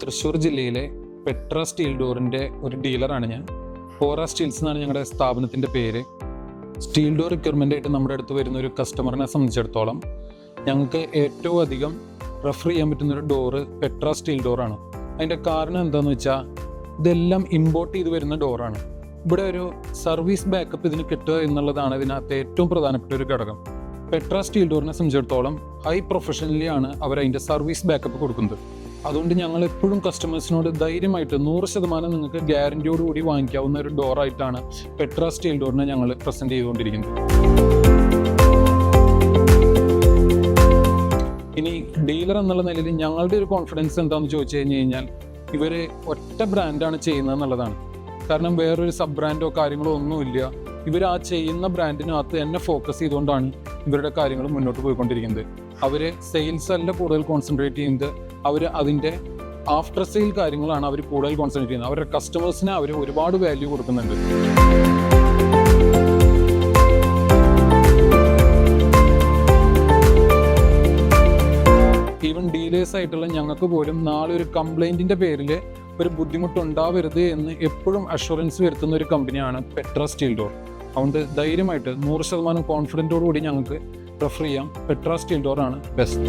തൃശ്ശൂർ ജില്ലയിലെ Petra steel ഡോറിൻ്റെ ഒരു ഡീലറാണ് ഞാൻ. ഫോറ സ്റ്റീൽസ് എന്നാണ് ഞങ്ങളുടെ സ്ഥാപനത്തിൻ്റെ പേര്. സ്റ്റീൽ ഡോർ റിക്വയർമെൻ്റ് ആയിട്ട് നമ്മുടെ അടുത്ത് വരുന്ന ഒരു കസ്റ്റമറിനെ സംബന്ധിച്ചിടത്തോളം ഞങ്ങൾക്ക് ഏറ്റവും അധികം റെഫർ ചെയ്യാൻ പറ്റുന്നൊരു ഡോറ് പെട്ര സ്റ്റീൽ ഡോറാണ്. അതിൻ്റെ കാരണം എന്താണെന്ന് വെച്ചാൽ ഇതെല്ലാം ഇമ്പോർട്ട് ചെയ്ത് വരുന്ന ഡോറാണ്. ഇവിടെ ഒരു സർവീസ് ബാക്കപ്പ് ഇതിന് കിട്ടുക എന്നുള്ളതാണ് ഇതിനകത്ത് ഏറ്റവും പ്രധാനപ്പെട്ട ഒരു ഘടകം. പെട്ര സ്റ്റീൽ ഡോറിനെ സംബന്ധിച്ചിടത്തോളം ഹൈ പ്രൊഫഷണലി ആണ് അവർ അതിൻ്റെ സർവീസ് ബാക്കപ്പ് കൊടുക്കുന്നത്. അതുകൊണ്ട് ഞങ്ങൾ എപ്പോഴും കസ്റ്റമേഴ്സിനോട് ധൈര്യമായിട്ട് 100% നിങ്ങൾക്ക് ഗ്യാരൻറ്റിയോടുകൂടി വാങ്ങിക്കാവുന്ന ഒരു ഡോറായിട്ടാണ് പെട്ര സ്റ്റീൽ ഡോറിനെ ഞങ്ങൾ പ്രസൻറ്റ് ചെയ്തുകൊണ്ടിരിക്കുന്നത്. ഇനി ഡീലർ എന്നുള്ള നിലയിൽ ഞങ്ങളുടെ ഒരു കോൺഫിഡൻസ് എന്താണെന്ന് ചോദിച്ചു കഴിഞ്ഞാൽ ഇവർ ഒറ്റ ബ്രാൻഡാണ് ചെയ്യുന്നത് എന്നുള്ളതാണ്. കാരണം വേറൊരു സബ് ബ്രാൻഡോ കാര്യങ്ങളോ ഒന്നുമില്ല. ഇവർ ആ ചെയ്യുന്ന ബ്രാൻഡിനകത്ത് തന്നെ ഫോക്കസ് ചെയ്തുകൊണ്ടാണ് ഇവരുടെ കാര്യങ്ങൾ മുന്നോട്ട് പോയിക്കൊണ്ടിരിക്കുന്നത്. അവർ സെയിൽസ് അല്ല കൂടുതൽ കോൺസെൻട്രേറ്റ് ചെയ്യുന്നത്, അവർ അതിൻ്റെ ആഫ്റ്റർ സെയിൽ കാര്യങ്ങളാണ് അവർ കൂടുതൽ കോൺസെൻട്രേറ്റ് ചെയ്യുന്നത്. അവരുടെ കസ്റ്റമേഴ്സിന് അവർ ഒരുപാട് വാല്യൂ കൊടുക്കുന്നുണ്ട്. ഈവൻ ഡീലേഴ്സ് ആയിട്ടുള്ള ഞങ്ങൾക്ക് പോലും നാളെ ഒരു കംപ്ലൈൻറ്റിൻ്റെ പേരിൽ ഒരു ബുദ്ധിമുട്ടുണ്ടാവരുത് എന്ന് എപ്പോഴും അഷുറൻസ് വരുത്തുന്ന ഒരു കമ്പനിയാണ് പെട്ര സ്റ്റീൽ ഡോർ. അതുകൊണ്ട് ധൈര്യമായിട്ട് 100% കോൺഫിഡൻറ്റോടുകൂടി ഞങ്ങൾക്ക് പ്രിഫർ ചെയ്യാം. പെട്ര സ്റ്റീൽ ഡോറാണ് ബെസ്റ്റ്.